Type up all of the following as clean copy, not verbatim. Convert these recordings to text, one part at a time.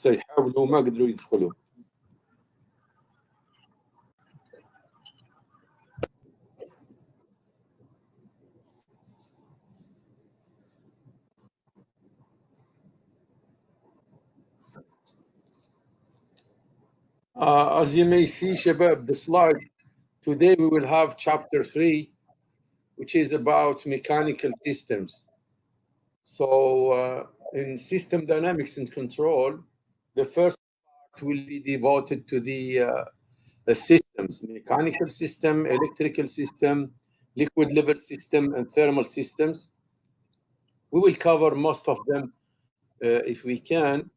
هسه يحاولوا ما قدروا يدخلوا. As you may see, Shabab, the slide, today we will have chapter 3, which is about mechanical systems. So in system dynamics and control, the first part will be devoted to the systems, mechanical system, electrical system, liquid level system, and thermal systems. We will cover most of them if we can,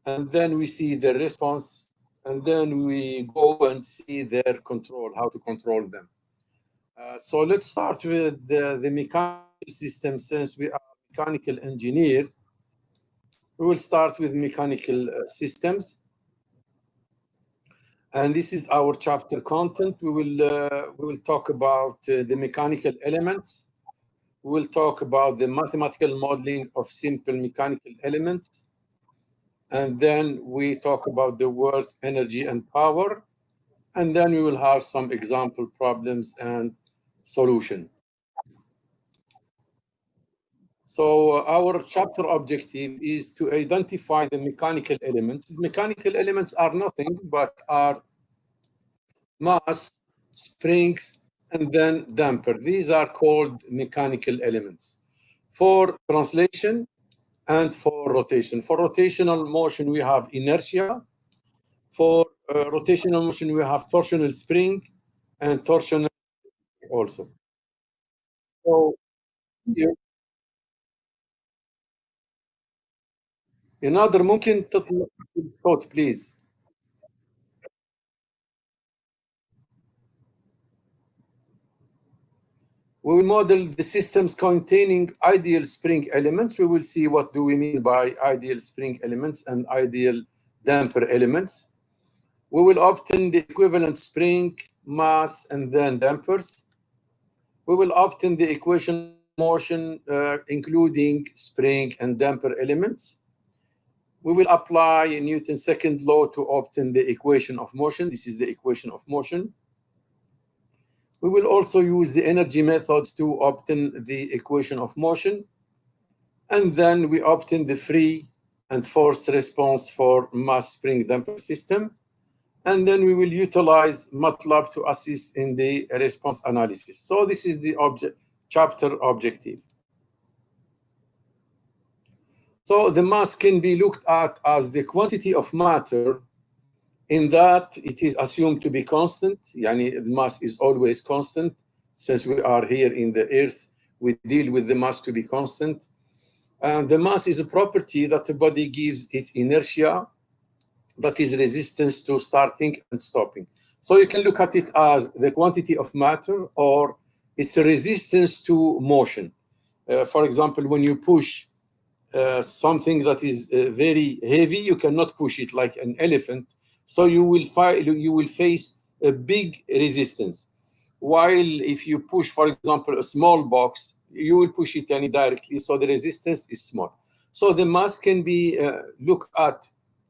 and then we see the response, and then we go and see their control, how to control them. So let's start with the mechanical system. Since we are mechanical engineer, we will start with mechanical systems. And this is our chapter content. We will talk about the mechanical elements. We will talk about the mathematical modeling of simple mechanical elements. And then we talk about the words energy and power. And then we will have some example problems and solution. So our chapter objective is to identify the mechanical elements. Mechanical elements are nothing but are mass, springs, and then damper. These are called mechanical elements. For translation and for rotation. For rotational motion, we have inertia. For rotational motion, we have torsional spring and torsional also. So another ممكن تطلع الصوت please. We will model the systems containing ideal spring elements. We will see what do we mean by ideal spring elements and ideal damper elements. We will obtain the equivalent spring, mass, and then dampers. We will obtain the equation of motion, including spring and damper elements. We will apply Newton's second law to obtain the equation of motion. This is the equation of motion. We will also use the energy methods to obtain the equation of motion. And then we obtain the free and forced response for mass spring damper system. And then we will utilize MATLAB to assist in the response analysis. So this is the chapter objective. So the mass can be looked at as the quantity of matter in that it is assumed to be constant. Yani the mass is always constant. Since we are here in the Earth, we deal with the mass to be constant. And the mass is a property that the body gives its inertia, that is resistance to starting and stopping. So you can look at it as the quantity of matter, or it's a resistance to motion. For example, when you push something that is very heavy, you cannot push it like an elephant. So you will face a big resistance. While if you push, for example, a small box, you will push it directly, so the resistance is small. So the mass can be looked at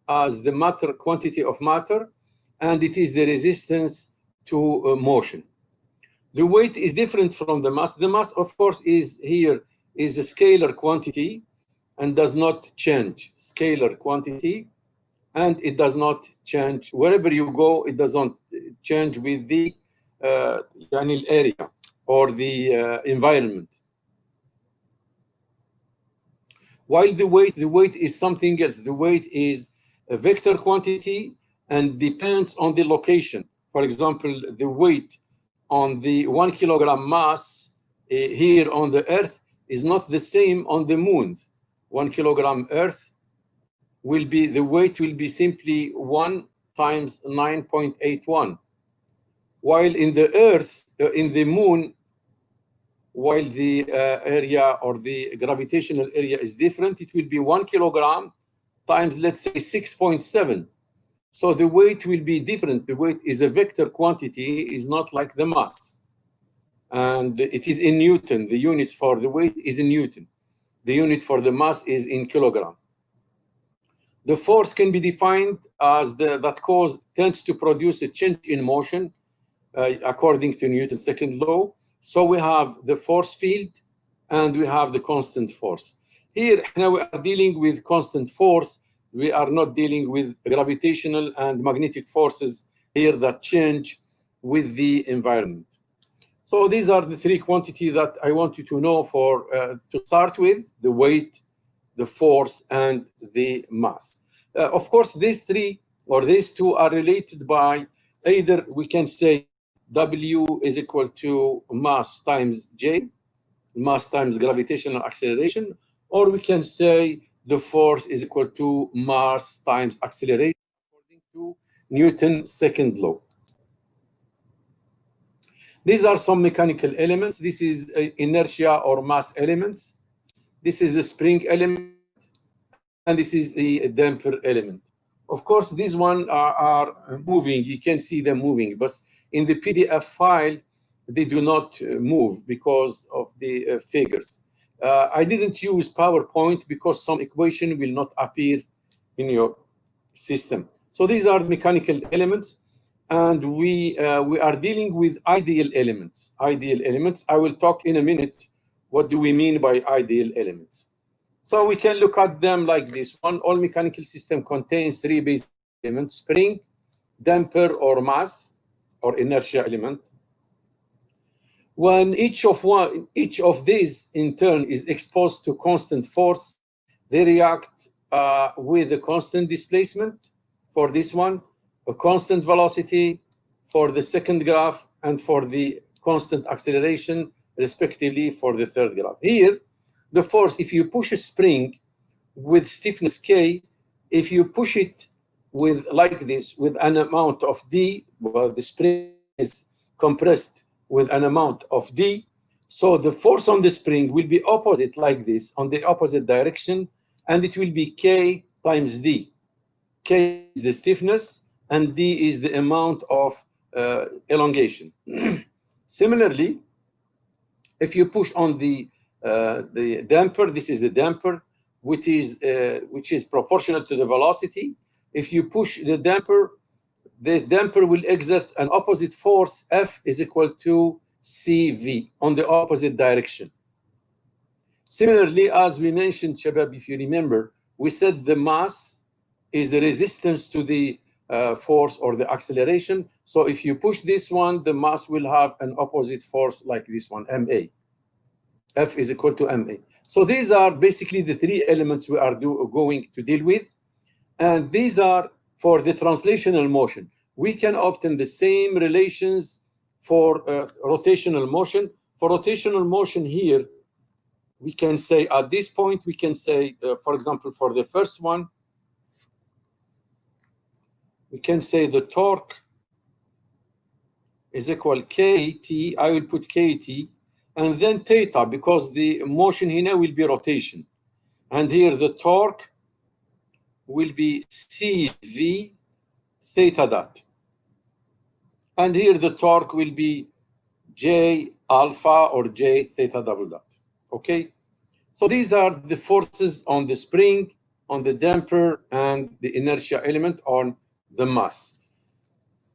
as the matter, quantity of matter, and it is the resistance to motion. The weight is different from the mass. The mass, of course, is a scalar quantity and does not change. Scalar quantity, and it does not change wherever you go. It doesn't change with the area or the environment. While the weight is something else. The weight is a vector quantity and depends on the location. For example, the weight on the 1 kilogram mass here on the Earth is not the same on the moon. 1 kilogram Earth the weight will be simply 1 times 9.81. While in the Earth, in the moon, while the area or the gravitational area is different, it will be 1 kilogram times, let's say, 6.7. So the weight will be different. The weight is a vector quantity, is not like the mass. And it is in Newton. The unit for the weight is in Newton. The unit for the mass is in kilogram. The force can be defined as that cause tends to produce a change in motion according to Newton's second law. So we have the force field and we have the constant force. Here, now we are dealing with constant force. We are not dealing with gravitational and magnetic forces here that change with the environment. So these are the three quantities that I want you to know for to start with: the weight, the force, and the mass. Of course, these three or these two are related by either we can say W is equal to mass times J, mass times gravitational acceleration, or we can say the force is equal to mass times acceleration according to Newton's second law. These are some mechanical elements. This is inertia or mass elements. This is a spring element, and this is a damper element. Of course, these ones are moving. You can see them moving, but in the PDF file, they do not move because of the figures. I didn't use PowerPoint because some equation will not appear in your system. So these are mechanical elements, and we are dealing with ideal elements. Ideal elements. I will talk in a minute. What do we mean by ideal elements? So we can look at them like this one. All mechanical system contains three basic elements: spring, damper or mass or inertia element. When each of these in turn is exposed to constant force, they react with a constant displacement for this one, a constant velocity for the second graph, and for the constant acceleration, respectively, for the third graph. Here, the force, if you push a spring with stiffness K, if you push it with like this, with an amount of D, well, the spring is compressed with an amount of D, so the force on the spring will be opposite like this, on the opposite direction, and it will be K times D. K is the stiffness, and D is the amount of elongation. Similarly, if you push on the damper, this is the damper, which is proportional to the velocity. If you push the damper will exert an opposite force. F is equal to CV on the opposite direction. Similarly, as we mentioned, Shabab, if you remember, we said the mass is a resistance to the force or the acceleration. So if you push this one, the mass will have an opposite force like this one, MA. F is equal to MA. So these are basically the three elements we are going to deal with. And these are for the translational motion. We can obtain the same relations for rotational motion. For rotational motion here, we can say at this point, we can say, for example, for the first one, we can say the torque is equal KT. I will put KT, and then theta, because the motion here will be rotation. And here the torque will be CV theta dot. And here the torque will be J alpha or J theta double dot. Okay? So these are the forces on the spring, on the damper, and the inertia element on the mass.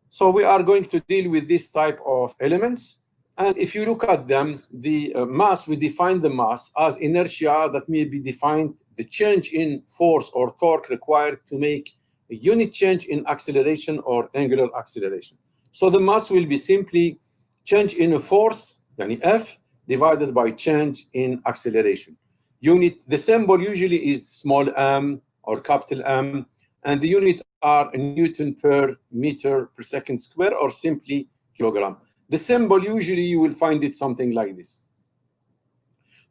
So we are going to deal with this type of elements. And if you look at them, the mass, we define the mass as inertia that may be defined the change in force or torque required to make a unit change in acceleration or angular acceleration. So the mass will be simply change in a force, yani F, divided by change in acceleration. The symbol usually is small m or capital M, and the unit are Newton per meter per second square, or simply kilogram. The symbol, usually you will find it something like this.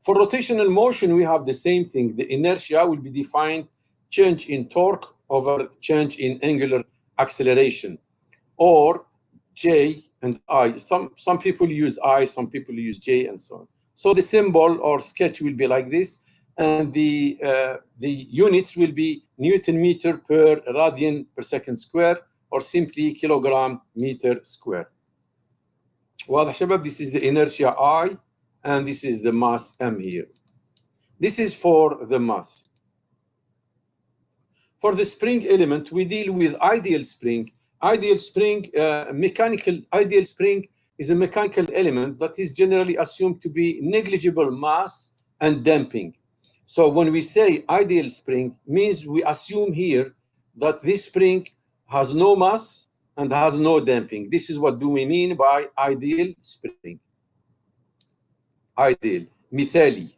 For rotational motion, we have the same thing. The inertia will be defined change in torque over change in angular acceleration, or J and I. Some people use I, some people use J, and so on. So the symbol or sketch will be like this, and the units will be Newton meter per radian per second square, or simply kilogram meter square. واضح شباب? This is the inertia I, and this is the mass M here. This is for the mass. For the spring element, we deal with ideal spring. Ideal spring, ideal spring is a mechanical element that is generally assumed to be negligible mass and damping. So when we say ideal spring, means we assume here that this spring has no mass and has no damping. This is what do we mean by ideal spring. Ideal, مثالي.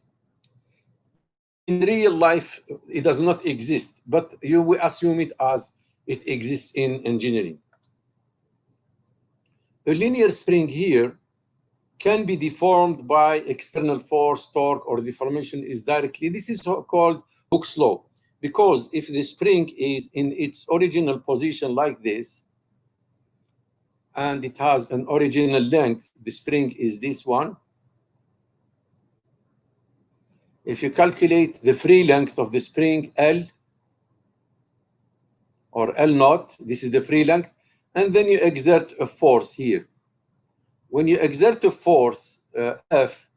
In real life, it does not exist, but we assume it as it exists in engineering. A linear spring here can be deformed by external force, torque, or deformation is directly. This is called Hooke's law, because if the spring is in its original position like this, and it has an original length, the spring is this one. If you calculate the free length of the spring, L, or L naught, this is the free length, and then you exert a force here. When you exert a force, F,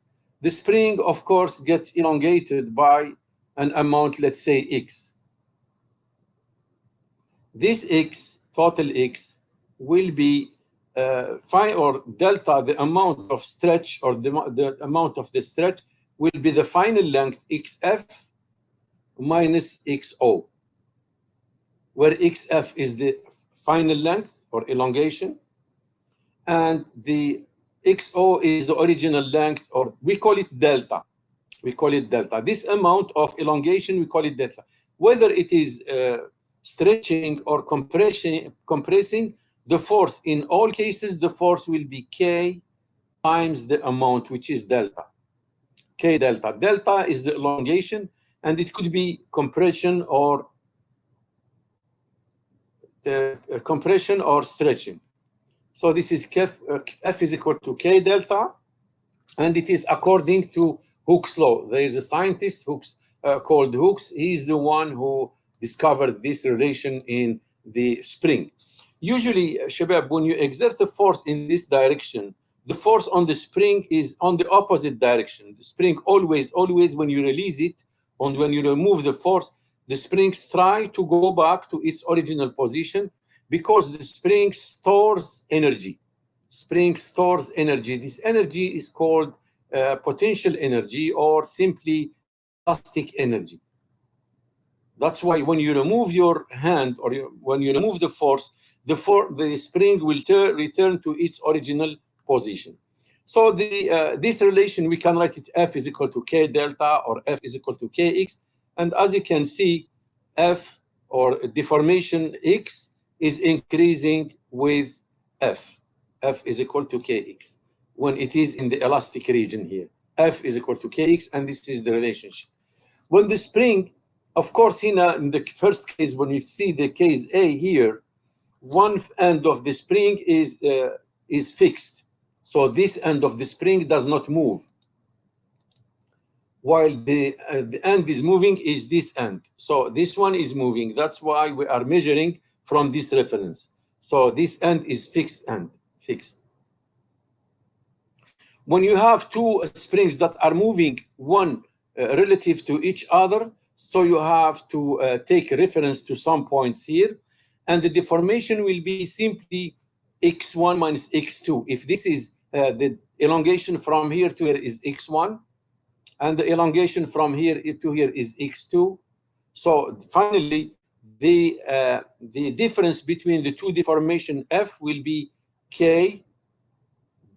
the spring, of course, gets elongated by an amount, let's say X. This X, total X, will be phi or delta, the amount of stretch, or the amount of the stretch will be the final length XF minus XO, where XF is the final length or elongation, and the XO is the original length, or we call it delta. We call it delta. This amount of elongation, we call it delta. Whether it is stretching or compressing, the force, in all cases, the force will be K times the amount, which is delta. K delta. Delta is the elongation, and it could be compression or stretching. So this is F is equal to K delta, and it is according to Hooke's law. There is a scientist called Hooke's. He is the one who discovered this relation in the spring. Usually, Shabab, when you exert a force in this direction, the force on the spring is on the opposite direction. The spring always, when you release it, and when you remove the force, the springs try to go back to its original position, because the spring stores energy. Spring stores energy. This energy is called potential energy, or simply elastic energy. That's why when you remove your hand, or when you remove the force, the spring will return to its original position. So this relation, we can write it F is equal to K delta, or F is equal to Kx. And as you can see, F, or deformation X, is increasing with F. F is equal to Kx when it is in the elastic region here. F is equal to Kx, and this is the relationship. When the spring, of course, in the first case, when you see the case A here, one end of the spring is fixed. So this end of the spring does not move, while the end is moving is this end. So this one is moving. That's why we are measuring from this reference. So this end is fixed end, fixed. When you have two springs that are moving, one relative to each other, so you have to take reference to some points here, and the deformation will be simply x1 minus x2. If this is the elongation from here to here is x1, and the elongation from here to here is x2. So finally, the difference between the two deformation F will be K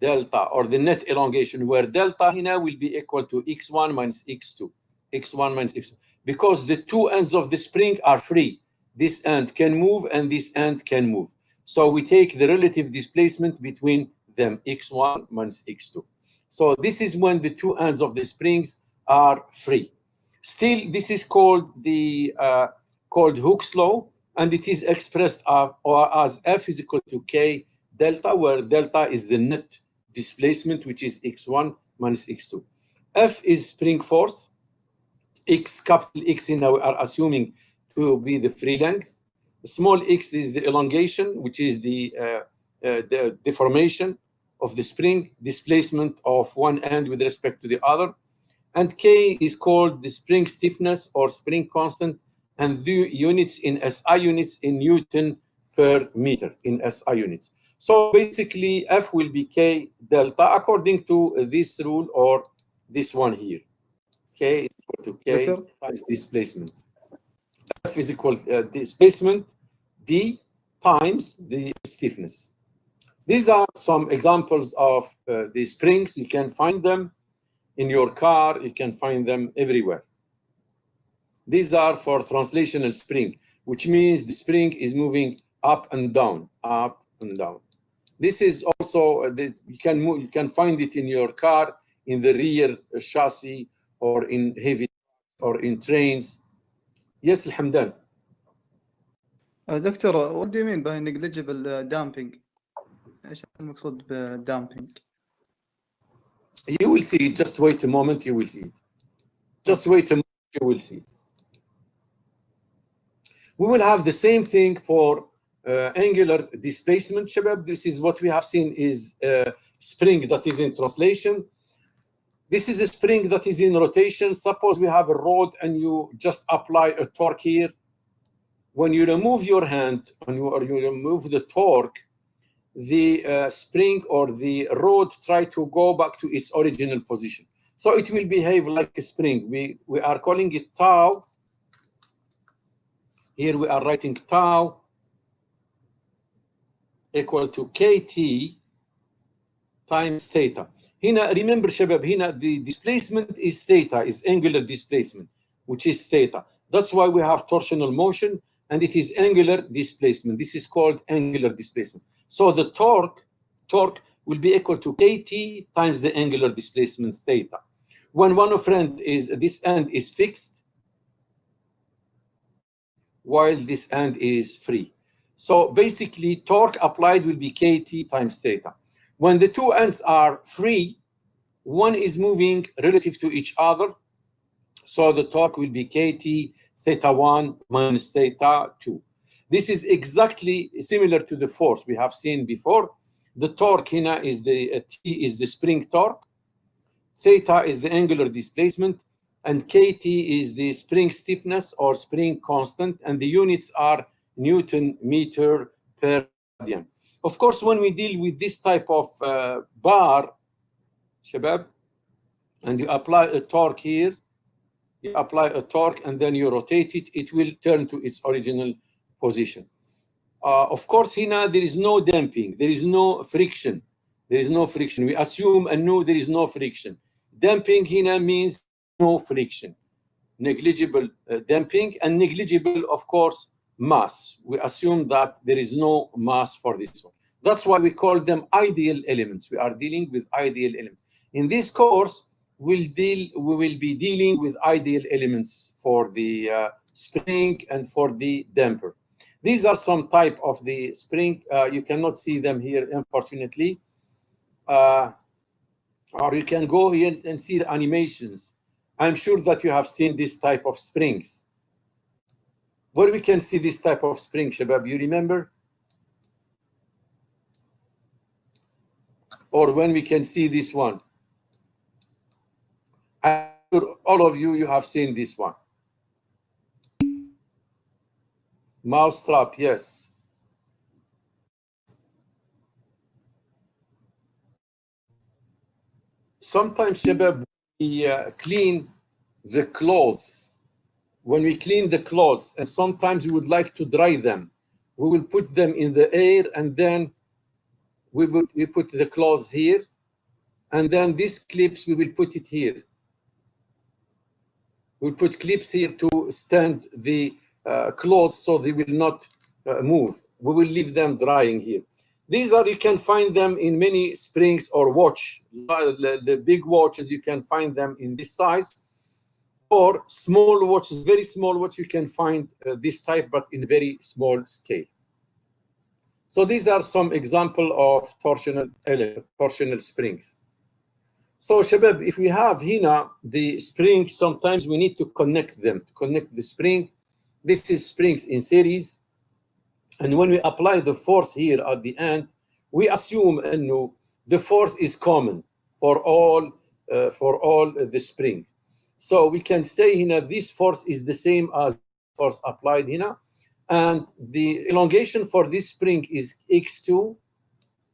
delta, or the net elongation, where delta here will be equal to x1 minus x2. X1 minus x2. Because the two ends of the spring are free. This end can move and this end can move. So we take the relative displacement between them, x1 minus x2. So this is when the two ends of the springs are free. Still, this is called Hooke's law, and it is expressed as F is equal to K delta, where delta is the net displacement, which is x1 minus x2. F is spring force. X, capital X, in we are assuming to be the free length. Small x is the elongation, which is the deformation of the spring, displacement of one end with respect to the other. And K is called the spring stiffness or spring constant, and the units in SI units in Newton per meter in SI units. So basically, F will be K delta according to this rule or this one here. K is equal to K دكتور times displacement. F is equal displacement D times the stiffness. These are some examples of the springs. You can find them in your car. You can find them everywhere. These are for translational spring, which means the spring is moving up and down, up and down. This is also you can find it in your car, in the rear chassis, or in heavy, or in trains. Yes, Alhamdan. دكتور what do you mean by negligible damping؟ ايش المقصود بالdamping؟ You will see it. Just wait a moment. You will see it. Just wait a moment. You will see it. We will have the same thing for angular displacement, Shabab. This is what we have seen is a spring that is in translation. This is a spring that is in rotation. Suppose we have a rod and you just apply a torque here. When you remove your hand or you remove the torque, the spring or the rod try to go back to its original position. So it will behave like a spring. We are calling it tau. Here we are writing tau equal to KT times theta. Here, remember, Shabab, here the displacement is theta, is angular displacement, which is theta. That's why we have torsional motion, and it is angular displacement. This is called angular displacement. So the torque will be equal to KT times the angular displacement theta. When one of this end is fixed, while this end is free. So basically, torque applied will be KT times theta. When the two ends are free, one is moving relative to each other. So the torque will be KT theta 1 minus theta 2. This is exactly similar to the force we have seen before. The torque here is T is the spring torque. Theta is the angular displacement. And KT is the spring stiffness or spring constant. And the units are Newton meter per radian. Of course, when we deal with this type of bar, Shabab, and you apply a torque here, you apply a torque and then you rotate it, it will turn to its original position. Of course, here there is no damping, there is no friction. There is no friction. We assume and know there is no friction. Damping here means no friction. Negligible damping and negligible, of course, mass. We assume that there is no mass for this one. That's why we call them ideal elements. We are dealing with ideal elements. In this course, we will be dealing with ideal elements for the spring and for the damper. These are some type of the spring. You cannot see them here, unfortunately. Or you can go here and see the animations. I'm sure that you have seen this type of springs. Where we can see this type of spring, Shabab, you remember? Or when we can see this one? I'm sure all of you have seen this one. Mouse trap, yes. Sometimes, Shabab, we clean the clothes. When we clean the clothes, and sometimes we would like to dry them, we will put them in the air, and then we put the clothes here, and then these clips, we will put it here. We'll put clips here to stand the clothes so they will not move. We will leave them drying here. These are, you can find them in many springs or watch. The big watches, you can find them in this size. Or small watches, very small watch, you can find this type, but in very small scale. So these are some example of torsional springs. So, Shabab, if we have here the springs, sometimes we need to connect them, to connect the spring. This is springs in series. And when we apply the force here at the end, we assume the force is common for all the springs. So we can say here this force is the same as force applied here. And the elongation for this spring is x2,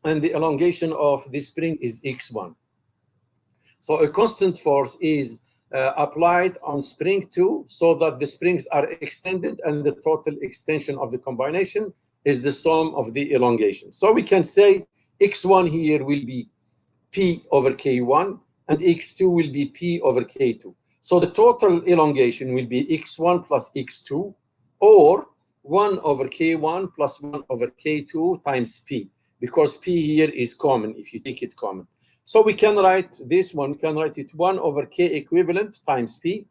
and the elongation of this spring is x1. So a constant force is applied on spring 2 so that the springs are extended, and the total extension of the combination is the sum of the elongation. So we can say x1 here will be P over K1, and x2 will be P over K2. So the total elongation will be x1 plus x2, or 1 over K1 plus 1 over K2 times P, because P here is common if you take it common. So we can write this one, we can write it 1 over K equivalent times P,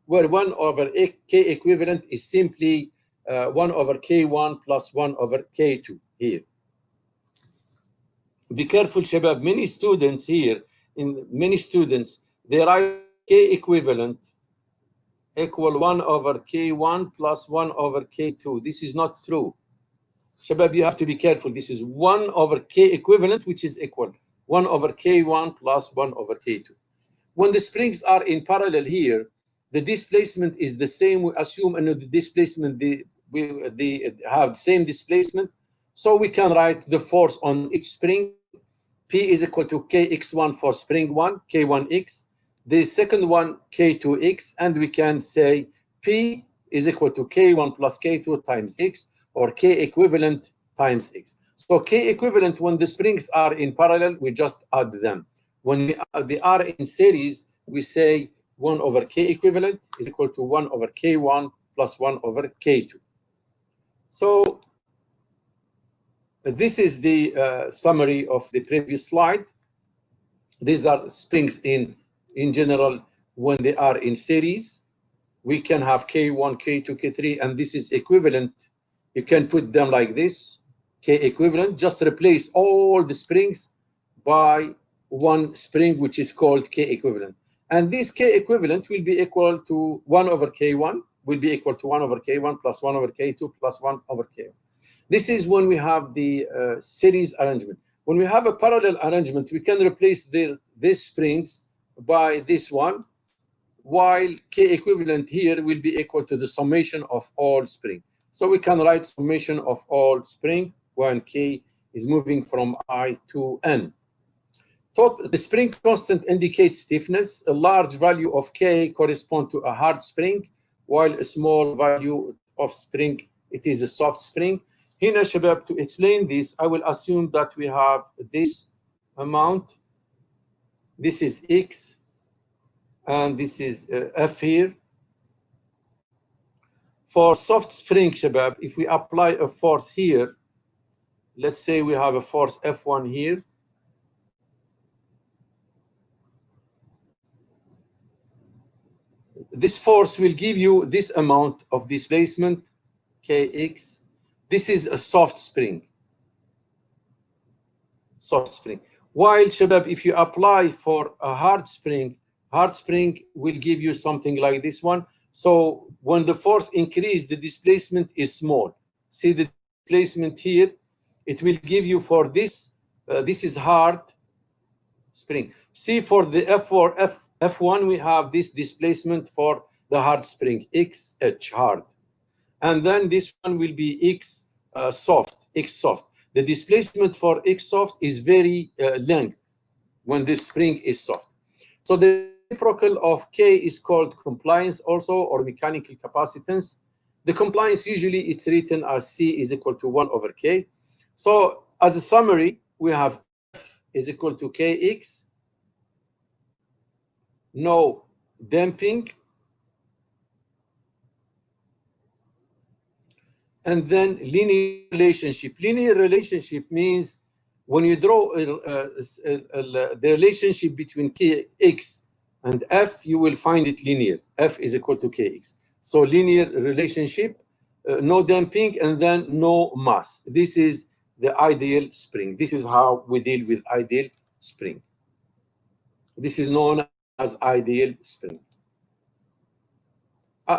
where 1 over K equivalent is simply 1 over K1 plus 1 over K2 here. Be careful, Shabab. Many students here, they write K equivalent equal 1 over K1 plus 1 over K2. This is not true. Shabab, you have to be careful. This is 1 over K equivalent, which is equal 1 over K1 plus 1 over K2. When the springs are in parallel here, the displacement is the same. We assume the displacement, they have the same displacement. So we can write the force on each spring. P is equal to Kx1 for spring 1, K1x. The second one, K2x. And we can say P is equal to K1 plus K2 times x, or K equivalent times x. So K equivalent, when the springs are in parallel, we just add them. When they are in series, we say 1 over K equivalent is equal to 1 over K1 plus 1 over K2. So this is the summary of the previous slide. These are springs in general when they are in series. We can have K1, K2, K3, and this is equivalent. You can put them like this, K equivalent. Just replace all the springs by one spring, which is called K equivalent. And this K equivalent will be equal to 1 over K1, will be equal to 1 over K1 plus 1 over K2 plus 1 over K1. This is when we have the series arrangement. When we have a parallel arrangement, we can replace these springs by this one, while K equivalent here will be equal to the summation of all spring. So we can write summation of all spring when K is moving from I to N. The spring constant indicates stiffness. A large value of K corresponds to a hard spring, while a small value of spring, it is a soft spring. Here, Shabab, to explain this, I will assume that we have this amount. This is X, and this is F here. For soft spring, Shabab, if we apply a force here, let's say we have a force F1 here. This force will give you this amount of displacement, Kx. This is a soft spring. Soft spring. While, Shabab, if you apply for a hard spring will give you something like this one. So when the force increases, the displacement is small. See the displacement here? It will give you for this, this is hard spring. See, for the F1, we have this displacement for the hard spring, XH, hard. And then this one will be X soft, X soft. The displacement for X soft is very length when the spring is soft. So the reciprocal of K is called compliance also, or mechanical capacitance. The compliance, usually it's written as C is equal to 1 over K. So as a summary, we have F is equal to Kx, no damping, and then linear relationship. Linear relationship means when you draw the relationship between Kx and F, you will find it linear. F is equal to Kx. So linear relationship, no damping, and then no mass. This is the ideal spring. This is how we deal with ideal spring. This is known as ideal spring.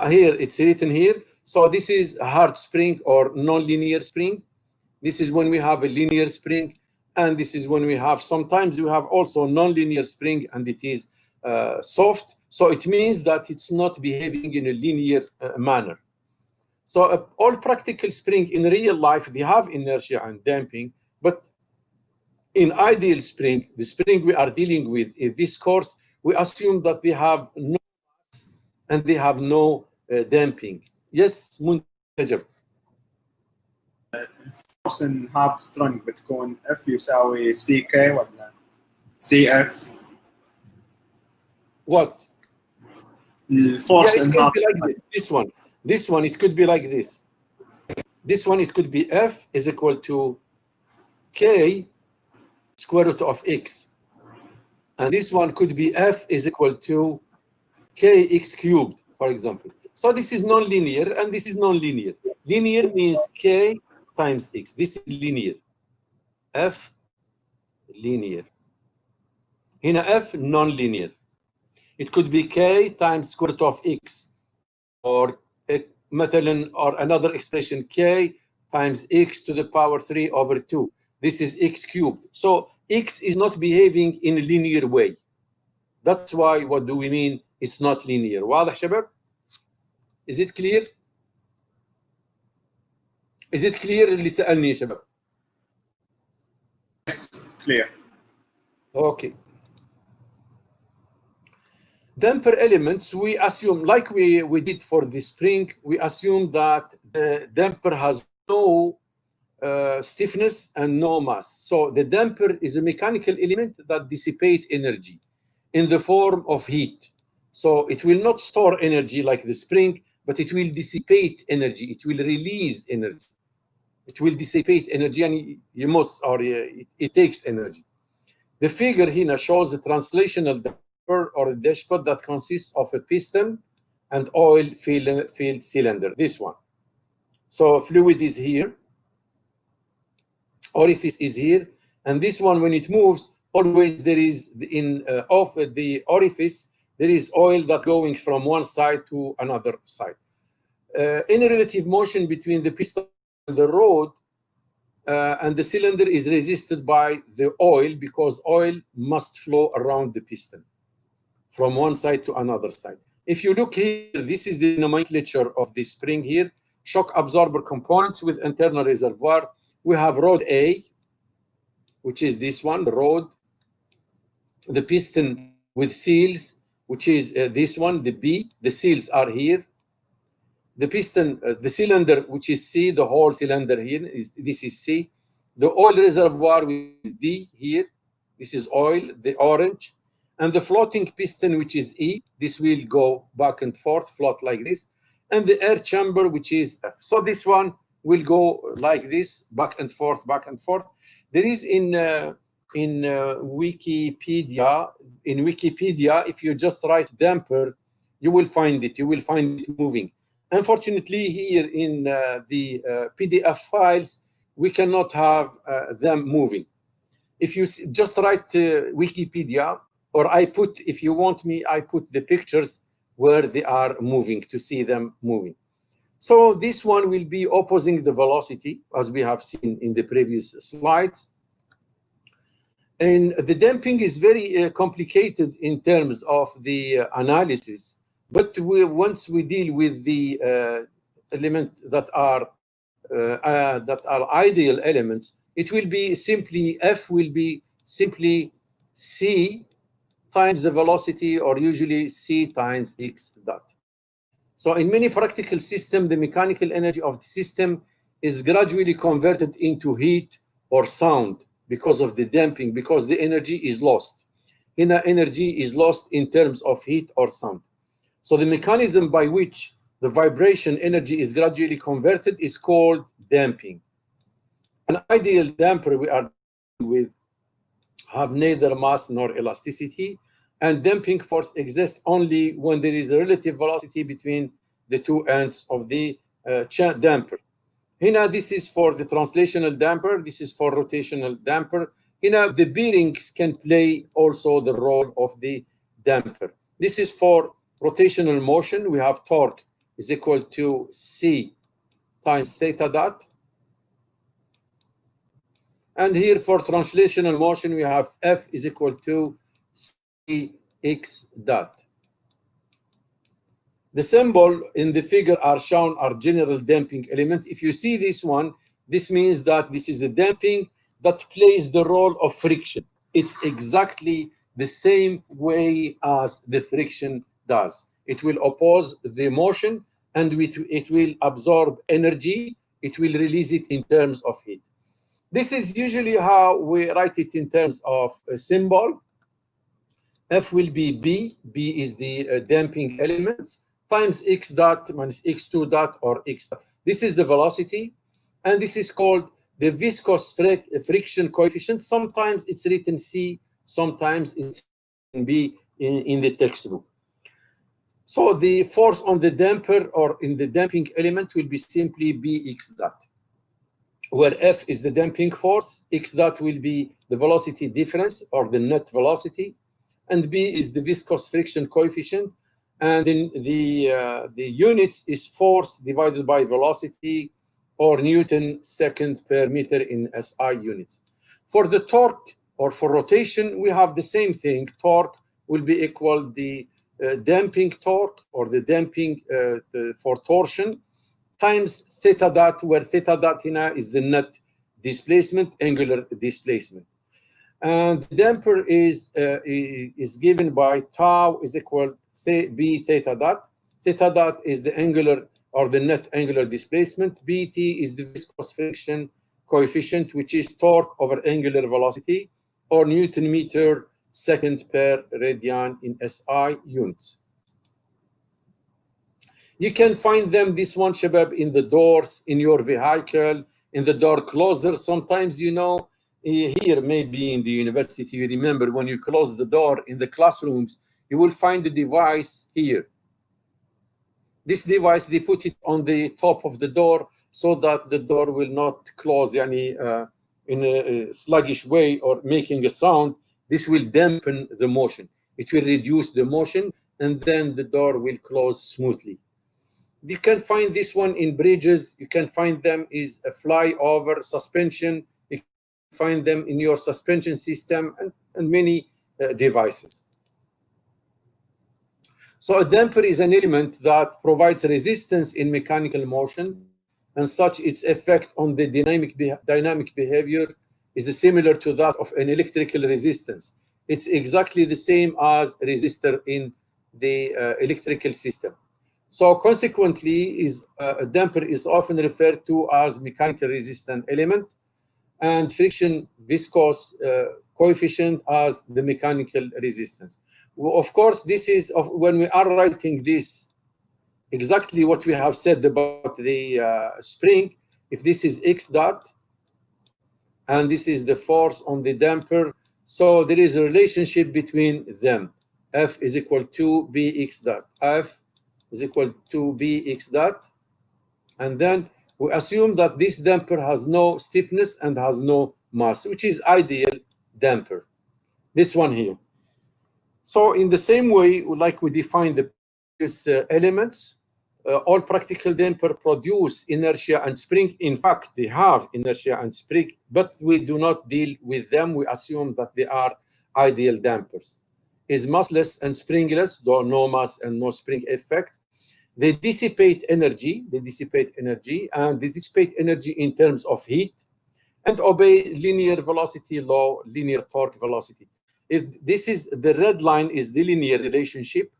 Here, it's written here. So this is a hard spring or non-linear spring. This is when we have a linear spring, and this is when we have, sometimes we have also non-linear spring, and it is soft. So it means that it's not behaving in a linear manner. So all practical spring in real life, they have inertia and damping, but in ideal spring, the spring we are dealing with in this course, we assume that they have no mass and they have no damping. Yes, منتجب. الفورس ان هارد سترونج بتكون اف يساوي سي كي ولا سي اكس؟ What? الفورس Yeah, it ان can هارد be like this. This one, it could be like this. This one, it could be F is equal to K square root of X. And this one could be F is equal to Kx cubed, for example. So this is non-linear and this is non-linear. Linear means K times X. This is linear. F linear. Here F non-linear. It could be K times square root of X, or مثلا, or another expression K times X to the power 3 over 2. This is X cubed. So X is not behaving in a linear way. That's why, what do we mean? It's not linear. واضح شباب? Is it clear? Is it clear اللي سألني يا شباب؟ clear. Okay. Damper elements, we assume, like we did for the spring, we assume that the damper has no stiffness and no mass. So the damper is a mechanical element that dissipates energy in the form of heat. So it will not store energy like the spring, but it will dissipate energy. It will release energy. It will dissipate energy, and you must, or it takes energy. The figure here shows the translational damper or a dashpot that consists of a piston and oil-filled cylinder. This one. So fluid is here, orifice is here, and this one, when it moves, always there is off the orifice there is oil that going from one side to another side. Any relative motion between the piston and the rod and the cylinder is resisted by the oil, because oil must flow around the piston from one side to another side. If you look here, this is the nomenclature of the spring here. Shock absorber components with internal reservoir. We have rod A, which is this one, the rod. The piston with seals, which is this one, the B. The seals are here. The piston, the cylinder, which is C, the whole cylinder here, this is C. The oil reservoir, which is D here. This is oil, the orange. And the floating piston, which is E, this will go back and forth, float like this. And the air chamber, which is F. So this one will go like this, back and forth, back and forth. There is in Wikipedia, if you just write damper, you will find it. You will find it moving. Unfortunately, here in the PDF files, we cannot have them moving. If you just write Wikipedia, or if you want me, I put the pictures where they are moving to see them moving. So this one will be opposing the velocity, as we have seen in the previous slides. And the damping is very complicated in terms of the analysis. But once we deal with the elements that are ideal elements, it will be simply, F will be simply C times the velocity, or usually C times X dot. So in many practical systems, the mechanical energy of the system is gradually converted into heat or sound because of the damping, because the energy is lost. Energy is lost in terms of heat or sound. So the mechanism by which the vibration energy is gradually converted is called damping. An ideal damper we are dealing with have neither mass nor elasticity, and damping force exists only when there is a relative velocity between the two ends of the damper. Here, this is for the translational damper. This is for rotational damper. Here, the bearings can play also the role of the damper. This is for rotational motion. We have torque is equal to C times theta dot. And here for translational motion, we have F is equal to CX dot. The symbol in the figure are shown are general damping element. If you see this one, this means that this is a damping that plays the role of friction. It's exactly the same way as the friction does. It will oppose the motion, and it will absorb energy. It will release it in terms of heat. This is usually how we write it in terms of a symbol. F will be B. B is the damping elements times x dot minus x2 dot or x dot. This is the velocity, and this is called the viscous friction coefficient. Sometimes it's written C, sometimes it's written B in the textbook. So the force on the damper or in the damping element will be simply Bx dot, where F is the damping force, x dot will be the velocity difference or the net velocity, and B is the viscous friction coefficient, and then the units is force divided by velocity or Newton second per meter in SI units. For the torque or for rotation, we have the same thing. Torque will be equal the damping torque or the damping for torsion times theta dot, where theta dot here is the net displacement, angular displacement. And the damper is given by tau is equal b theta dot. Theta dot is the angular or the net angular displacement. Bt is the viscous friction coefficient, which is torque over angular velocity, or Newton meter second per radian in SI units. You can find them, this one, Shabab, in the doors, in your vehicle, in the door closer. Sometimes, you know, here, maybe in the university, you remember when you close the door in the classrooms, you will find the device here. This device, they put it on the top of the door so that the door will not close in a sluggish way or making a sound. This will dampen the motion. It will reduce the motion, and then the door will close smoothly. You can find this one in bridges. You can find them is a flyover suspension. You can find them in your suspension system and many devices. So a damper is an element that provides resistance in mechanical motion, and such its effect on the dynamic behavior is similar to that of an electrical resistance. It's exactly the same as a resistor in the electrical system. So consequently, a damper is often referred to as mechanical resistant element, and friction viscous coefficient as the mechanical resistance. Well, of course, this is when we are writing this, exactly what we have said about the spring. If this is x dot, and this is the force on the damper, so there is a relationship between them. F is equal to Bx dot. F is equal to Bx dot, and then we assume that this damper has no stiffness and has no mass, which is ideal damper, this one here. So in the same way, like we define the previous elements, all practical damper produce inertia and spring. In fact, they have inertia and spring, but we do not deal with them. We assume that they are ideal dampers. Is massless and springless, though no mass and no spring effect. They dissipate energy, and they dissipate energy in terms of heat, and obey linear velocity law, linear torque velocity. If this is the red line is the linear relationship.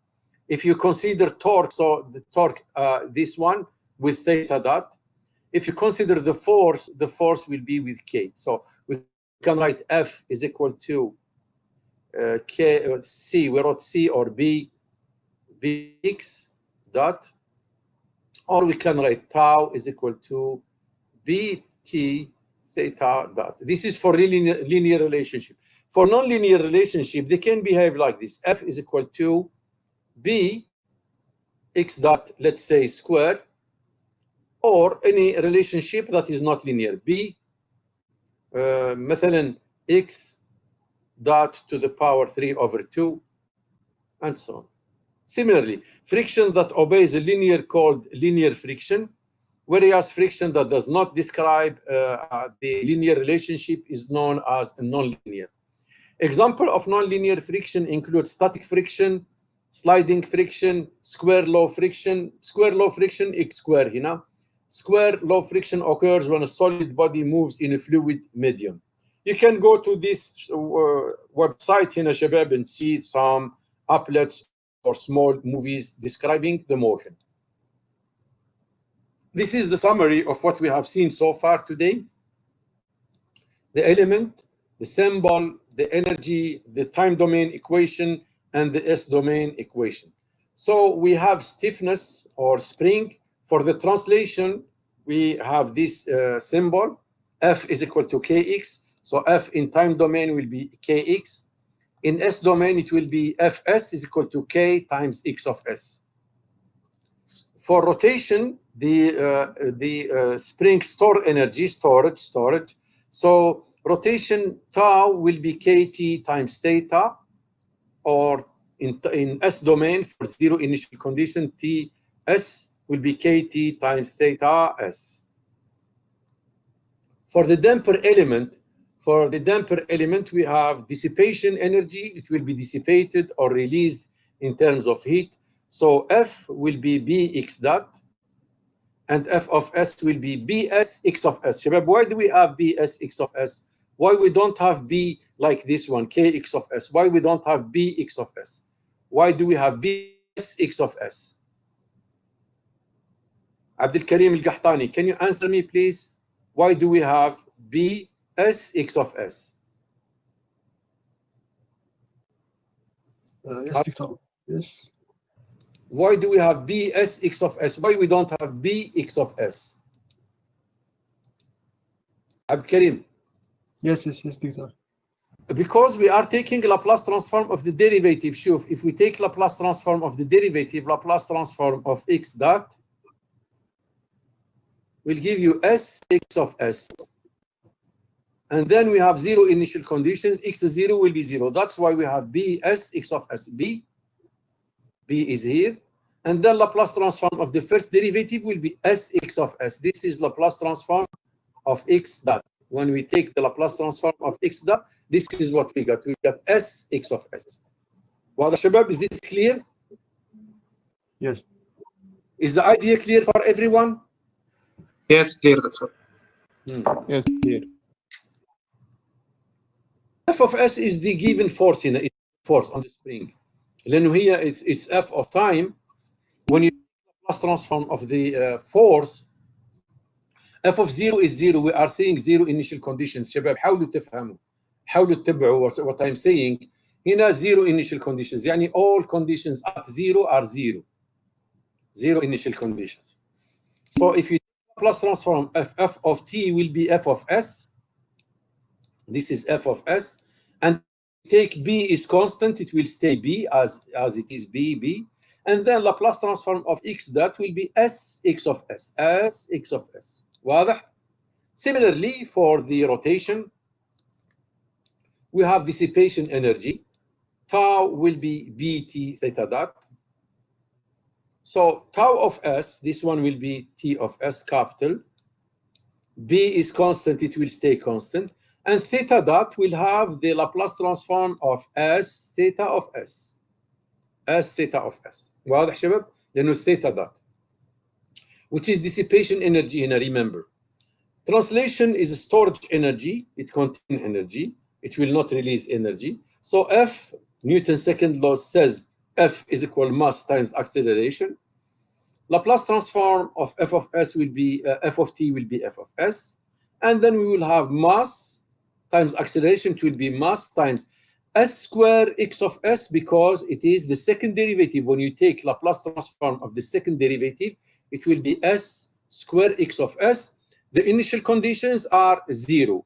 If you consider torque, so the torque, this one with theta dot. If you consider the force will be with K. So we can write F is equal to K, C, we wrote C or B, Bx dot, or we can write tau is equal to Bt theta dot. This is for linear relationship. For non-linear relationship, they can behave like this. F is equal to B x dot, let's say, square, or any relationship that is not linear. B مثلا x dot to the power 3/2, and so on. Similarly, friction that obeys a linear called linear friction, whereas friction that does not describe the linear relationship is known as non-linear. Example of non-linear friction include static friction, sliding friction, square law friction. Square law friction x square هنا. Square law friction occurs when a solid body moves in a fluid medium. You can go to this website هنا شباب and see some applets or small movies describing the motion. This is the summary of what we have seen so far today. The element, the symbol, the energy, the time domain equation, and the S domain equation. So we have stiffness or spring. For the translation, we have this symbol, F is equal to Kx. So F in time domain will be Kx. In S domain, it will be Fs is equal to K times X of S. For rotation, the spring store energy, storage. So rotation tau will be Kt times theta, or in S domain for zero initial condition, Ts will be Kt times theta S. For the damper element, we have dissipation energy. It will be dissipated or released in terms of heat. So F will be Bx dot, and F of S will be Bs x of S. Shabab, why do we have Bs x of S? Why we don't have B like this one, Kx of S? Why we don't have Bx of S? Why do we have Bs x of S? Abdul Karim Al-Gahtani, can you answer me, please? Why do we have Bs x of S? Yes, Doctor. Yes. Why do we have Bs x of S? Why we don't have Bx of S? Abdul Karim. Yes, Doctor. Because we are taking Laplace transform of the derivative. Shuf, if we take Laplace transform of the derivative, Laplace transform of x dot will give you S x of S. And then we have zero initial conditions. X0 will be 0. That's why we have Bs x of S. B is here. And then Laplace transform of the first derivative will be Sx of S. This is Laplace transform of x dot. When we take the Laplace transform of x dot, this is what we got. We got Sx of S. واضح شباب? Is it clear? Yes. Is the idea clear for everyone? Yes, clear, Doctor. Yes, clear. F of S is the given force هنا, it's force on the spring. لأنه هي it's F of time. When you Laplace transform of the force, F of 0 is 0. We are saying 0 initial conditions. شباب حاولوا تفهموا. حاولوا تتبعوا what I'm saying. هنا 0 initial conditions. يعني all conditions at 0 are 0. 0 initial conditions. So if you Laplace transform F of t will be F of S. This is F of S. And take B is constant, it will stay B as it is B. And then Laplace transform of x dot will be S x of S. S x of S. واضح? Similarly, for the rotation, we have dissipation energy. Tau will be Bt theta dot. So tau of S, this one will be T of S capital. B is constant, it will stay constant. And theta dot will have the Laplace transform of S theta of S. S theta of S. واضح شباب؟ لأنه theta dot. Which is dissipation energy هنا, remember. Translation is storage energy. It contains energy. It will not release energy. So F, Newton's second law says F is equal mass times acceleration. Laplace transform of F of S will be, F of t will be F of S. And then we will have mass times acceleration. It will be mass times S square x of S, because it is the second derivative. When you take Laplace transform of the second derivative, it will be S square x of S. The initial conditions are 0,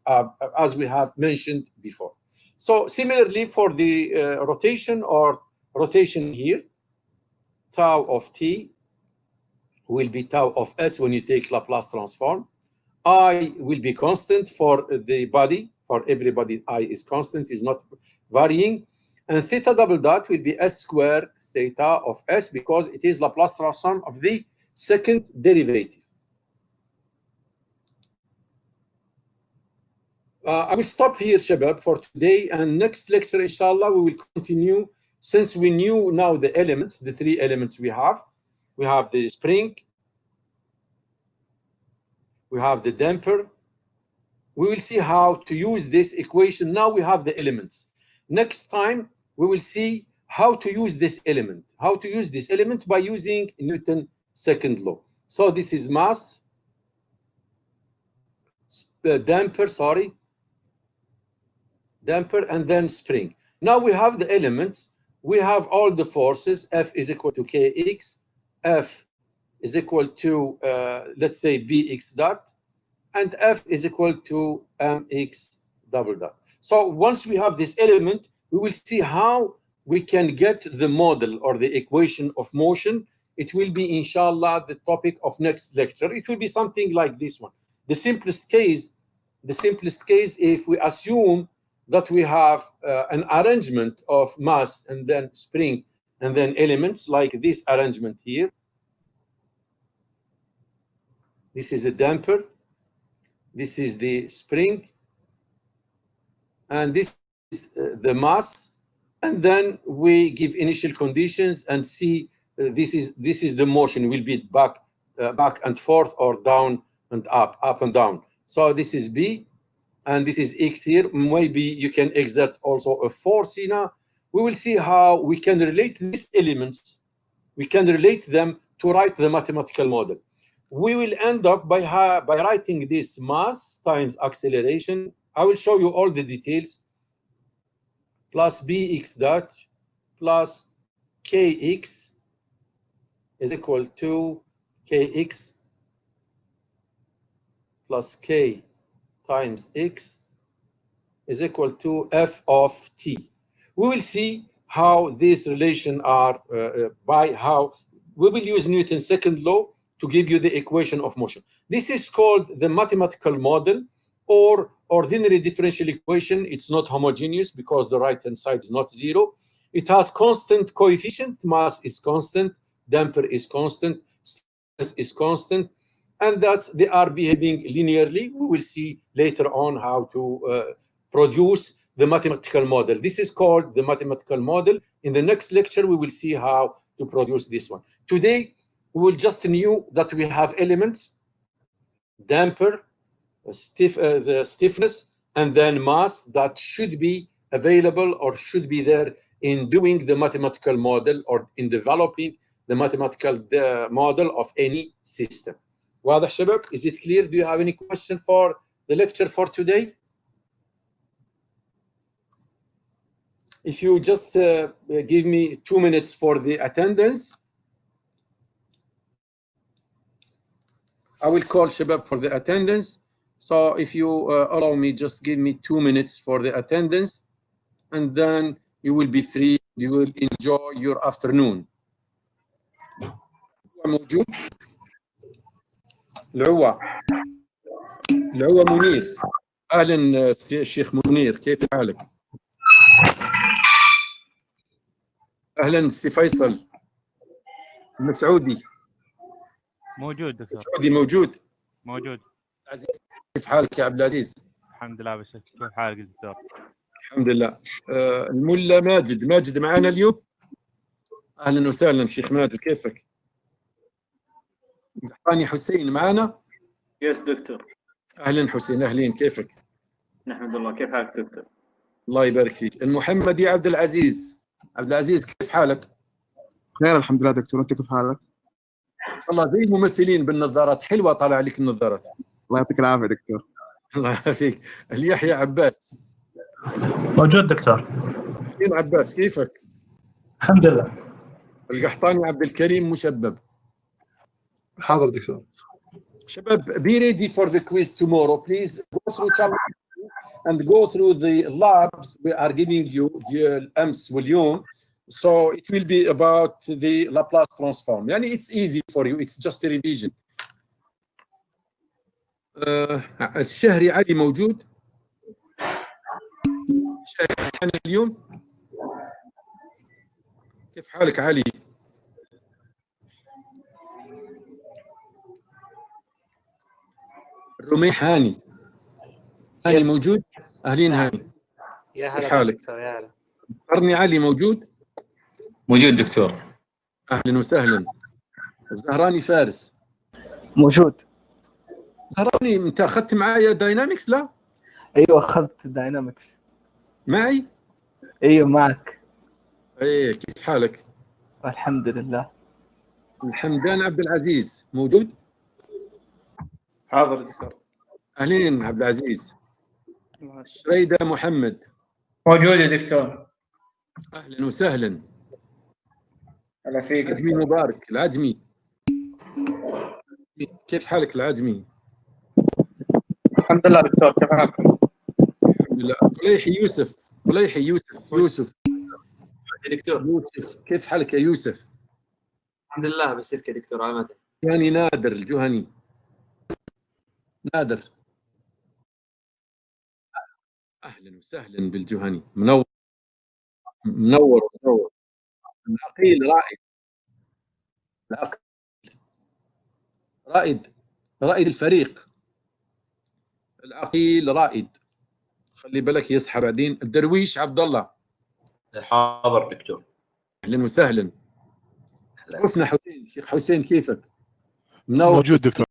as we have mentioned before. So similarly for the rotation here, tau of t will be tau of S when you take Laplace transform. I will be constant for the body. For everybody, I is constant, is not varying. And theta double dot will be S square theta of S, because it is Laplace transform of the second derivative. I will stop here, Shabab, for today. And next lecture, inshallah, we will continue since we knew now the elements, the three elements we have the spring, we have the damper. We will see how to use this equation. Now we have the elements. Next time, we will see how to use this element. How to use this element by using Newton's second law. So this is mass, damper, and then spring. Now we have the elements. We have all the forces. F is equal to Kx. F is equal to, let's say, Bx dot. And F is equal to mx double dot. So once we have this element, we will see how we can get the model or the equation of motion. It will be, inshallah, the topic of next lecture. It will be something like this one. The simplest case, if we assume that we have an arrangement of mass and then spring and then elements, like this arrangement here. This is a damper. This is the spring, and this is the mass, and then we give initial conditions and see this is the motion. Will be back and forth or down and up and down. So this is B, and this is X here. Maybe you can exert also a force here. Now we will see how we can relate these elements. We can relate them to write the mathematical model. We will end up by writing this mass times acceleration. I will show you all the details. Plus Bx dot plus Kx is equal to Kx plus K times X is equal to F of T. We will see how these relations are by how we will use Newton's second law to give you the equation of motion. This is called the mathematical model or ordinary differential equation. It's not homogeneous because the right-hand side is not zero. It has constant coefficient. Mass is constant, damper is constant, stress is constant, and that they are behaving linearly. We will see later on how to produce the mathematical model. This is called the mathematical model. In the next lecture, we will see how to produce this one. Today, we will just knew that we have elements, damper, the stiffness, and then mass that should be available or should be there in doing the mathematical model or in developing the mathematical model of any system. واضح شباب? Is it clear? Do you have any question for the lecture for today? If you just give me 2 minutes for the attendance, I will call Shabab for the attendance. So if you allow me, just give me 2 minutes for the attendance, and then you will be free. You will enjoy your afternoon. موجود؟ العوة منير. أهلا الشيخ منير، كيف حالك؟ أهلا سي فيصل المسعودي. موجود دكتور. مسعودي موجود. كيف حالك يا عبد العزيز؟ الحمد لله بس كيف حالك دكتور؟ الحمد لله. الملا ماجد معنا اليوم. اهلا وسهلا شيخ ماجد، كيفك؟ قحطاني حسين معنا؟ يس دكتور. اهلا حسين، اهلين، كيفك؟ نحمد الله، كيف حالك دكتور؟ الله يبارك فيك. المحمدي عبد العزيز كيف حالك؟ خير الحمد لله دكتور، انت كيف حالك؟ والله زي الممثلين بالنظارات، حلوه طالع عليك النظارات. الله يعطيك العافيه دكتور. الله يعافيك. اليحيى عباس موجود دكتور. فين عباس، كيفك؟ الحمد لله. القحطاني عبد الكريم مشبب. حاضر دكتور. شباب, be ready for the quiz tomorrow. Please go through chapter and go through the labs we are giving you الأمس واليوم. So it will be about the Laplace transform. يعني it's easy for you. It's just a revision. الشهري علي موجود؟ الشهري معنا اليوم؟ كيف حالك علي؟ الرميح هاني موجود؟ اهلين هاني. يا هلا حالك؟ دكتور، يا هلا. قرني علي موجود؟ موجود دكتور. اهلا وسهلا. الزهراني فارس. موجود. زهراني انت اخذت معايا داينامكس؟ لا ايوه اخذت داينامكس. معي. ايوه معك. ايه كيف حالك؟ الحمد لله. الحمدان عبد العزيز موجود؟ حاضر دكتور. اهلين عبد العزيز. ماشي. ريدة محمد. موجود يا دكتور. اهلا وسهلا. هلا فيك العدمي دكتور. مبارك. العدمي كيف حالك العدمي؟ الحمد لله دكتور، كيف حالكم؟ الحمد لله. طليحي يوسف. طليحي يوسف يا دكتور. يوسف كيف حالك يا يوسف؟ الحمد لله بالشركة دكتور على متى. جهني نادر. الجهني نادر. اهلا وسهلا بالجهني. منور منور منور. العقيل رائد. العقيل رائد. رائد الفريق. العقيل رائد. خلي بالك يصحى بعدين. الدرويش عبد الله. حاضر دكتور. اهلا وسهلا. شرفنا حسين. شيخ حسين كيفك؟ منور. موجود دكتور.